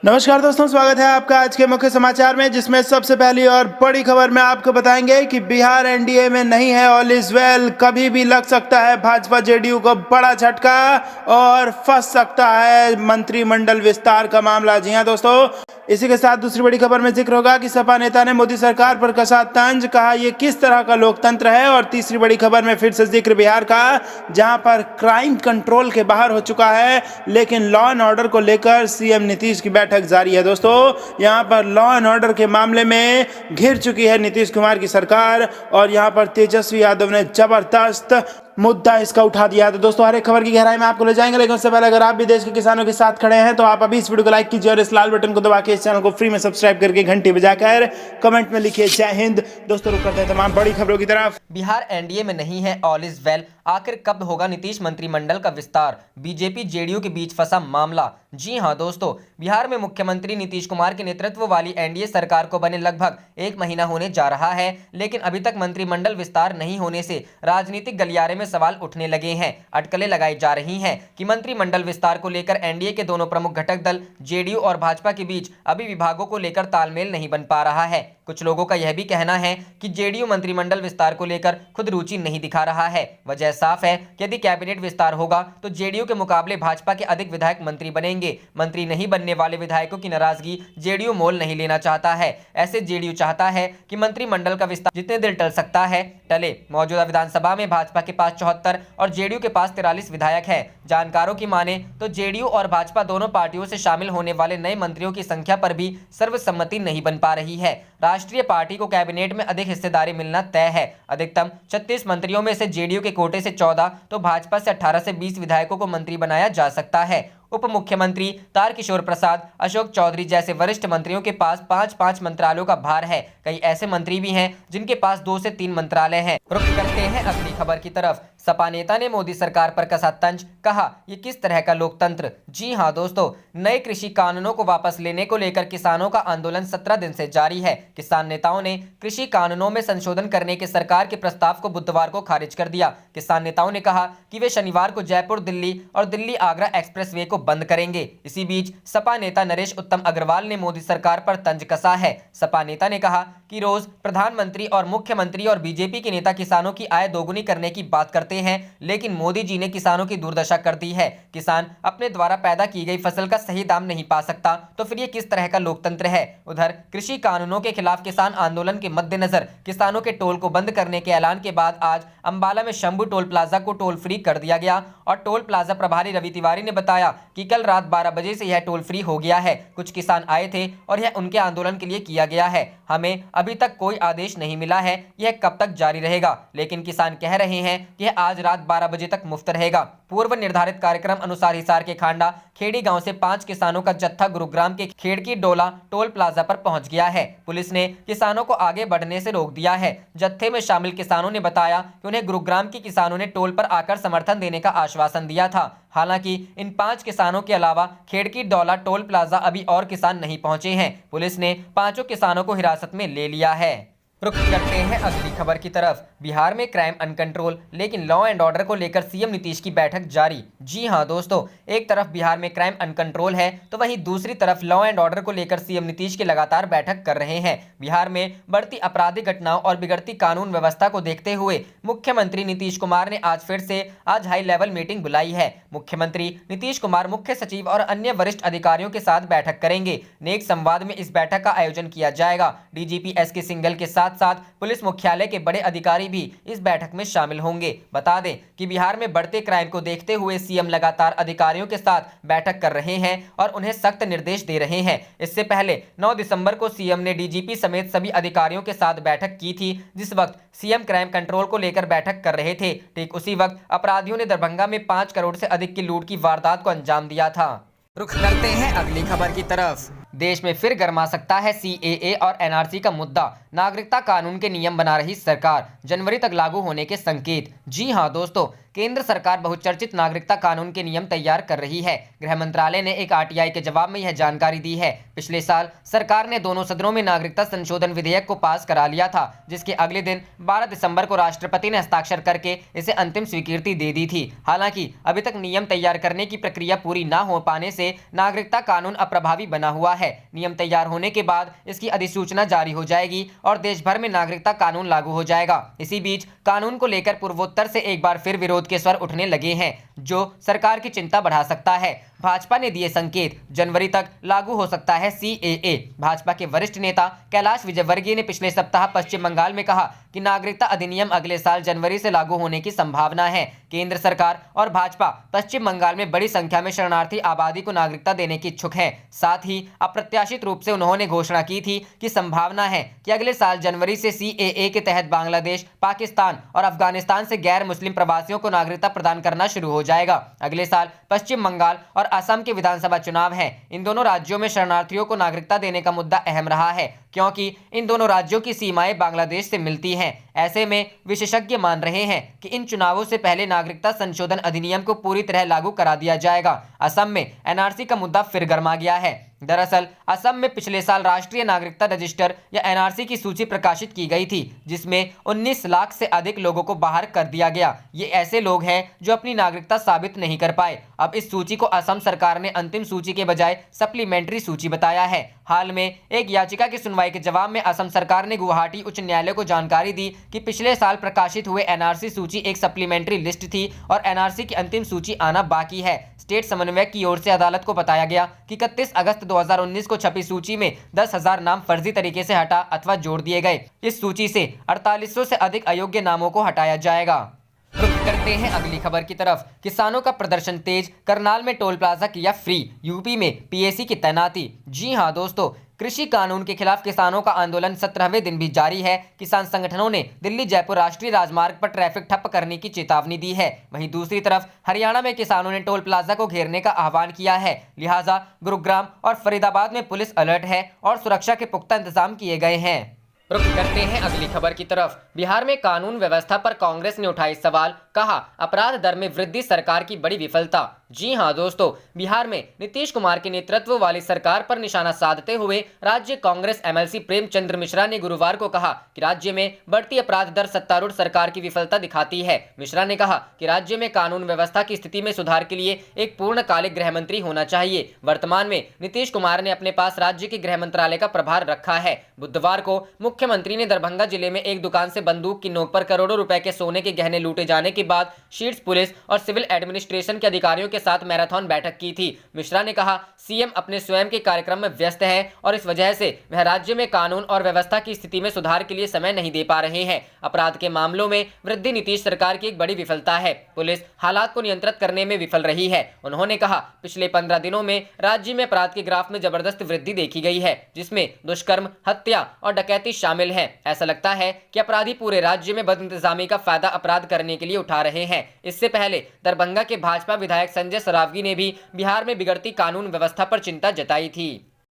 नमस्कार दोस्तों, स्वागत है आपका आज के मुख्य समाचार में, जिसमें सबसे पहली और बड़ी खबर में आपको बताएंगे कि बिहार एनडीए में नहीं है, ऑल इज वेल। कभी भी लग सकता है भाजपा जेडीयू को बड़ा झटका और फंस सकता है मंत्रिमंडल विस्तार का मामला। जी हां दोस्तों, इसी के साथ दूसरी बड़ी खबर में जिक्र होगा कि सपा नेता ने मोदी सरकार पर कसा तंज, कहा ये किस तरह का लोकतंत्र है। और तीसरी बड़ी खबर में फिर से जिक्र बिहार का, जहां पर क्राइम कंट्रोल के बाहर हो चुका है, लेकिन लॉ एंड ऑर्डर को लेकर सीएम नीतीश की बैठक जारी है। दोस्तों, यहां पर लॉ एंड ऑर्डर के मामले में घिर चुकी है नीतीश कुमार की सरकार और यहां पर तेजस्वी यादव ने जबरदस्त मुद्दा इसका उठा दिया। तो दोस्तों, हर एक खबर की गहराई में आपको ले जाएंगे, लेकिन उससे पहले अगर आप भी देश के किसानों के साथ खड़े हैं तो आप अभी इस वीडियो को लाइक कीजिए और इस लाल बटन को दबा के इस चैनल को फ्री में सब्सक्राइब करके घंटी बजाकर कमेंट में लिखिए जय हिंद। दोस्तों, रुक करते हैं तमाम बड़ी खबरों की तरफ। बिहार एनडीए में नहीं है, ऑल इज वेल। आखिर कब होगा नीतीश मंत्रिमंडल का विस्तार? बीजेपी जेडीयू के बीच फंसा मामला। जी हां दोस्तों, बिहार में मुख्यमंत्री नीतीश कुमार के नेतृत्व वाली एनडीए सरकार को बने लगभग एक महीना होने जा रहा है, लेकिन अभी तक मंत्रिमंडल विस्तार नहीं होने से राजनीतिक गलियारे में सवाल उठने लगे हैं। अटकलें लगाई जा रही हैं कि मंत्रिमंडल विस्तार को लेकर एनडीए के दोनों प्रमुख घटक दल जेडीयू और भाजपा के बीच अभी विभागों को लेकर तालमेल नहीं बन पा रहा है। कुछ लोगों का यह भी कहना है कि जेडीयू मंत्रिमंडल विस्तार को लेकर खुद रुचि नहीं दिखा रहा है। वजह साफ है कि यदि कैबिनेट विस्तार होगा तो जेडीयू के मुकाबले भाजपा के अधिक विधायक मंत्री बनेंगे। मंत्री नहीं बनने वाले विधायकों की नाराजगी जेडीयू मोल नहीं लेना चाहता है। ऐसे जेडीयू चाहता है कि मंत्रिमंडल का विस्तार जितने देर टल सकता है टले। मौजूदा विधानसभा में भाजपा के पास 74 और जेडीयू के पास 43 विधायक है। जानकारों की माने तो जेडीयू और भाजपा दोनों पार्टियों से शामिल होने वाले नए मंत्रियों की संख्या पर भी सर्वसम्मति नहीं बन पा रही है। राष्ट्रीय पार्टी को कैबिनेट में अधिक हिस्सेदारी मिलना तय है। अधिकतम 36 मंत्रियों में से जेडीयू के कोटे से 14 तो भाजपा से 18 से 20 विधायकों को मंत्री बनाया जा सकता है। उप मुख्यमंत्री तारकिशोर प्रसाद, अशोक चौधरी जैसे वरिष्ठ मंत्रियों के पास 5-5 मंत्रालयों का भार है। कई ऐसे मंत्री भी हैं जिनके पास 2 से 3 मंत्रालय हैं। रुख करते हैं अगली खबर की तरफ। सपा नेता ने मोदी सरकार पर कसा तंज, कहा ये किस तरह का लोकतंत्र। जी हां दोस्तों, नए कृषि कानूनों को वापस लेने को लेकर किसानों का आंदोलन 17 दिन से जारी है। किसान नेताओं ने कृषि कानूनों में संशोधन करने के सरकार के प्रस्ताव को बुधवार को खारिज कर दिया। किसान नेताओं ने कहा कि वे शनिवार को जयपुर दिल्ली और दिल्ली आगरा एक्सप्रेसवे को बंद करेंगे। इसी बीच सपा नेता नरेश उत्तम अग्रवाल ने मोदी सरकार पर तंज कसा है। सपा नेता ने कहा कि रोज प्रधानमंत्री और मुख्यमंत्री और बीजेपी के नेता किसानों की आय दोगुनी करने की बात करते हैं, लेकिन मोदी जी ने किसानों की दुर्दशा कर दी है। किसान अपने द्वारा पैदा की गई फसल का सही दाम नहीं पा सकता, तो फिर ये किस तरह का लोकतंत्र है। उधर कृषि कानूनों के खिलाफ किसान आंदोलन के मद्देनजर किसानों के टोल को बंद करने के ऐलान के बाद आज अंबाला में शंभू टोल प्लाजा को टोल फ्री कर दिया गया और टोल प्लाजा प्रभारी रवि तिवारी ने बताया कि कल रात 12 बजे से यह टोल फ्री हो गया है। कुछ किसान आए थे और यह उनके आंदोलन के लिए किया गया है। हमें अभी तक कोई आदेश नहीं मिला है यह कब तक जारी रहेगा, लेकिन किसान कह रहे हैं कि यह आज रात 12 बजे तक मुफ्त रहेगा। पूर्व निर्धारित कार्यक्रम अनुसार हिसार के खांडा खेड़ी गांव से 5 किसानों का जत्था गुरुग्राम के खेड़की डोला टोल प्लाजा पर पहुंच गया है। पुलिस ने किसानों को आगे बढ़ने से रोक दिया है। जत्थे में शामिल किसानों ने बताया कि उन्हें गुरुग्राम के किसानों ने टोल पर आकर समर्थन देने का आश्वासन दिया था। हालांकि इन 5 किसानों के अलावा खेड़की डोला टोल प्लाजा अभी और किसान नहीं पहुंचे हैं। पुलिस ने 5 किसानों को हिरासत में ले लिया है। रुख करते हैं अगली खबर की तरफ। बिहार में क्राइम अनकंट्रोल, लेकिन लॉ एंड ऑर्डर को लेकर सीएम नीतीश की बैठक जारी। जी हां दोस्तों, एक तरफ बिहार में क्राइम अनकंट्रोल है तो वहीं दूसरी तरफ लॉ एंड ऑर्डर को लेकर सीएम नीतीश की लगातार बैठक कर रहे हैं। बिहार में बढ़ती आपराधिक घटनाओं और बिगड़ती कानून व्यवस्था को देखते हुए मुख्यमंत्री नीतीश कुमार ने आज हाई लेवल मीटिंग बुलाई है। मुख्यमंत्री नीतीश कुमार मुख्य सचिव और अन्य वरिष्ठ अधिकारियों के साथ बैठक करेंगे। नेक संवाद में इस बैठक का आयोजन किया जाएगा। डीजीपी एसके सिंघल के साथ पुलिस मुख्यालय के बड़े अधिकारी भी इस बैठक में शामिल होंगे। बता दें कि बिहार में बढ़ते क्राइम को देखते हुए सीएम लगातार अधिकारियों के साथ बैठक कर रहे हैं और उन्हें सख्त निर्देश दे रहे हैं। इससे पहले 9 दिसंबर को सीएम ने डीजीपी समेत सभी अधिकारियों के साथ बैठक की थी, जिस वक्त सीएम क्राइम कंट्रोल को लेकर बैठक कर रहे थे। ठीक उसी वक्त अपराधियों ने दरभंगा में 5 करोड़ से अधिक की लूट की वारदात को अंजाम दिया था। रुख करते हैं अगली खबर की तरफ। देश में फिर गरमा सकता है सीएए और एनआरसी का मुद्दा। नागरिकता कानून के नियम बना रही सरकार, जनवरी तक लागू होने के संकेत। जी हां दोस्तों, केंद्र सरकार बहुचर्चित नागरिकता कानून के नियम तैयार कर रही है। गृह मंत्रालय ने एक आरटीआई के जवाब में यह जानकारी दी है। पिछले साल सरकार ने दोनों सदनों में नागरिकता संशोधन विधेयक को पास करा लिया था, जिसके अगले दिन 12 दिसंबर को राष्ट्रपति ने हस्ताक्षर करके इसे अंतिम स्वीकृति दे दी थी। हालांकि अभी तक नियम तैयार करने की प्रक्रिया पूरी न हो पाने से नागरिकता कानून अप्रभावी बना हुआ है। नियम तैयार होने के बाद इसकी अधिसूचना जारी हो जाएगी और देश भर में नागरिकता कानून लागू हो जाएगा। इसी बीच कानून को लेकर पूर्वोत्तर से एक बार फिर विरोध के स्वर उठने लगे हैं, जो सरकार की चिंता बढ़ा सकता है। भाजपा ने दिए संकेत, जनवरी तक लागू हो सकता है सीएए। भाजपा के वरिष्ठ नेता कैलाश विजयवर्गीय ने पिछले सप्ताह पश्चिम बंगाल में कहा कि नागरिकता अधिनियम अगले साल जनवरी से लागू होने की संभावना है। केंद्र सरकार और भाजपा पश्चिम बंगाल में बड़ी संख्या में शरणार्थी आबादी को नागरिकता देने की इच्छुक है। साथ ही अप्रत्याशित रूप से उन्होंने घोषणा की थी कि संभावना है कि अगले साल जनवरी से सीएए के तहत बांग्लादेश, पाकिस्तान और अफगानिस्तान से गैर मुस्लिम प्रवासियों को नागरिकता प्रदान करना शुरू हो जाएगा। अगले साल पश्चिम बंगाल और असम के विधानसभा चुनाव हैं। इन दोनों राज्यों में शरणार्थियों को नागरिकता देने का मुद्दा अहम रहा है, क्योंकि इन दोनों राज्यों की सीमाएं बांग्लादेश से मिलती हैं। ऐसे में विशेषज्ञ मान रहे हैं कि इन चुनावों से पहले नागरिकता संशोधन अधिनियम को पूरी तरह लागू करा दिया जाएगा। असम में एनआरसी का मुद्दा फिर गर्मा गया है। दरअसल असम में पिछले साल राष्ट्रीय नागरिकता रजिस्टर या एनआरसी की सूची प्रकाशित की गई थी, जिसमें 19 लाख से अधिक लोगों को बाहर कर दिया गया। ये ऐसे लोग हैं जो अपनी नागरिकता साबित नहीं कर पाए। अब इस सूची को असम सरकार ने अंतिम सूची के बजाय सप्लीमेंट्री सूची बताया है। हाल में एक याचिका की सुनवाई के जवाब में असम सरकार ने गुवाहाटी उच्च न्यायालय को जानकारी दी कि पिछले साल प्रकाशित हुए एनआरसी सूची एक सप्लीमेंट्री लिस्ट थी और एनआरसी की अंतिम सूची आना बाकी है। स्टेट समन्वयक की ओर से अदालत को बताया गया कि 31 अगस्त 2019 को छपी सूची में 10,000 नाम फर्जी तरीके से हटा अथवा जोड़ दिए गए। इस सूची से 4800 से अधिक अयोग्य नामों को हटाया जाएगा। रुख करते हैं अगली खबर की तरफ। किसानों का प्रदर्शन तेज, करनाल में टोल प्लाजा किया फ्री, यूपी में पीएसी की तैनाती। जी हां दोस्तों, कृषि कानून के खिलाफ किसानों का आंदोलन 17वें दिन भी जारी है। किसान संगठनों ने दिल्ली जयपुर राष्ट्रीय राजमार्ग पर ट्रैफिक ठप्प करने की चेतावनी दी है। वहीं दूसरी तरफ हरियाणा में किसानों ने टोल प्लाजा को घेरने का आह्वान किया है। लिहाजा गुरुग्राम और फरीदाबाद में पुलिस अलर्ट है और सुरक्षा के पुख्ता इंतजाम किए गए हैं। रुख करते हैं अगली खबर की तरफ। बिहार में कानून व्यवस्था पर कांग्रेस ने उठाई सवाल, कहा अपराध दर में वृद्धि सरकार की बड़ी विफलता। जी हां दोस्तों, बिहार में नीतीश कुमार के नेतृत्व वाली सरकार पर निशाना साधते हुए राज्य कांग्रेस एमएलसी प्रेमचंद्र मिश्रा ने गुरुवार को कहा कि राज्य में बढ़ती अपराध दर सत्तारूढ़ सरकार की विफलता दिखाती है। मिश्रा ने कहा कि राज्य में कानून व्यवस्था की स्थिति में सुधार के लिए एक पूर्णकालिक गृह मंत्री होना चाहिए। वर्तमान में नीतीश कुमार ने अपने पास राज्य के गृह मंत्रालय का प्रभार रखा है। बुधवार को मुख्यमंत्री ने दरभंगा जिले में एक दुकान से बंदूक की नोक पर करोड़ों रुपए के सोने के गहने लूटे जाने के बाद शीर्ष पुलिस और सिविल एडमिनिस्ट्रेशन के अधिकारियों के साथ मैराथन बैठक की थी। मिश्रा ने कहा, सीएम अपने स्वयं के कार्यक्रम में व्यस्त है और इस वजह से वह राज्य में कानून और व्यवस्था की स्थिति में सुधार के लिए समय नहीं दे पा रहे हैं। अपराध के मामलों में वृद्धि नीतीश सरकार की एक बड़ी विफलता है। पुलिस हालात को नियंत्रित करने में विफल रही है। उन्होंने कहा, पिछले 15 दिनों में राज्य में अपराध के ग्राफ में जबरदस्त वृद्धि देखी गई है, जिसमें दुष्कर्म, हत्या और डकैती शामिल है। ऐसा लगता है कि अपराधी पूरे राज्य में बदइंतजामी का फायदा अपराध करने के लिए उठा रहे हैं। इससे पहले दरभंगा के भाजपा विधायक संजय सरावगी ने भी बिहार में बिगड़ती कानून व्यवस्था पर चिंता जताई थी।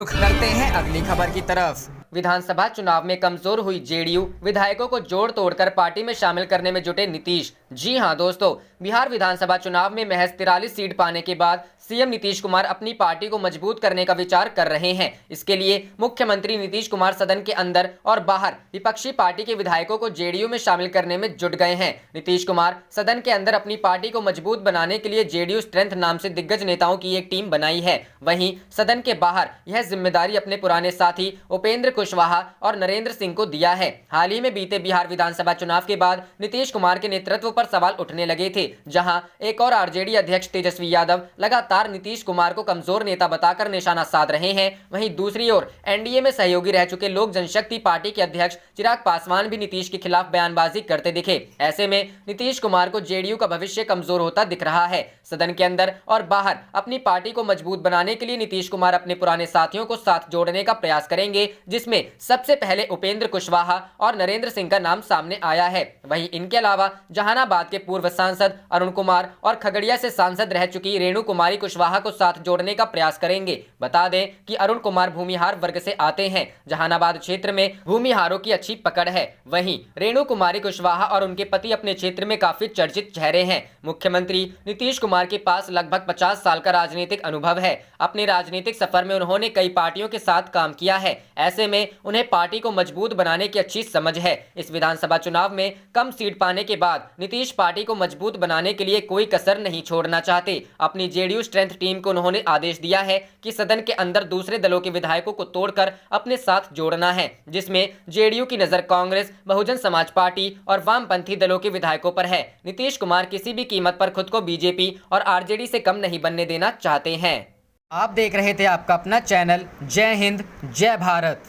रुख करते हैं अगली खबर की तरफ। विधानसभा चुनाव में कमजोर हुई जेडीयू, विधायकों को जोड़ तोड़कर पार्टी में शामिल करने में जुटे नीतीश। जी हां दोस्तों, बिहार विधानसभा चुनाव में महज 43 सीट पाने के बाद सीएम नीतीश कुमार अपनी पार्टी को मजबूत करने का विचार कर रहे हैं। इसके लिए मुख्यमंत्री नीतीश कुमार सदन के अंदर और बाहर विपक्षी पार्टी के विधायकों को जेडीयू में शामिल करने में जुट गए हैं। नीतीश कुमार सदन के अंदर अपनी पार्टी को मजबूत बनाने के लिए जेडीयू स्ट्रेंथ नाम से दिग्गज नेताओं की एक टीम बनाई है। वहीं सदन के बाहर यह जिम्मेदारी अपने पुराने साथी उपेंद्र कुशवाहा और नरेंद्र सिंह को दिया है। हाल ही में बीते बिहार विधानसभा चुनाव के बाद नीतीश कुमार के नेतृत्व पर सवाल उठने लगे थे, जहां एक और आरजेडी अध्यक्ष तेजस्वी यादव लगातार नीतीश कुमार को कमजोर नेता बताकर निशाना साध रहे हैं। वहीं दूसरी ओर एनडीए में सहयोगी रह चुके लोक जनशक्ति पार्टी के अध्यक्ष चिराग पासवान भी नीतीश के खिलाफ बयानबाजी करते दिखे। ऐसे में नीतीश कुमार को जेडीयू का भविष्य कमजोर होता दिख रहा है। सदन के अंदर और बाहर अपनी पार्टी को मजबूत बनाने के लिए नीतीश कुमार अपने पुराने साथियों को साथ जोड़ने का प्रयास करेंगे, जिसमें सबसे पहले उपेंद्र कुशवाहा और नरेंद्र सिंह का नाम सामने आया है। वहीं इनके अलावा जहानाबाद के पूर्व सांसद सांसद अरुण कुमार और खगड़िया से सांसद रह चुकी रेणु कुमारी कुशवाहा को साथ जोड़ने का प्रयास करेंगे। बता दें कि अरुण कुमार भूमिहार वर्ग से आते हैं। जहानाबाद क्षेत्र में भूमिहारों की अच्छी पकड़ है। वहीं रेणु कुमारी कुशवाहा और उनके पति अपने क्षेत्र में काफी चर्चित चेहरे हैं। मुख्यमंत्री नीतीश कुमार के पास लगभग 50 साल का राजनीतिक अनुभव है। अपने राजनीतिक सफर में उन्होंने कई पार्टियों के साथ काम किया है। ऐसे में उन्हें पार्टी को मजबूत बनाने की अच्छी समझ है। इस विधानसभा चुनाव में कम सीट पाने के बाद नीतीश पार्टी को मजबूत बनाने के लिए कोई कसर नहीं छोड़ना चाहते। अपनी जेडीयू स्ट्रेंथ टीम को उन्होंने आदेश दिया है कि सदन के अंदर दूसरे दलों के विधायकों को तोड़कर अपने साथ जोड़ना है, जिसमें जेडीयू की नजर कांग्रेस, बहुजन समाज पार्टी और वामपंथी दलों के विधायकों पर है। नीतीश कुमार किसी भी कीमत पर खुद को बीजेपी और आरजेडी से कम नहीं बनने देना चाहते हैं। आप देख रहे थे आपका अपना चैनल जय हिंद जय भारत।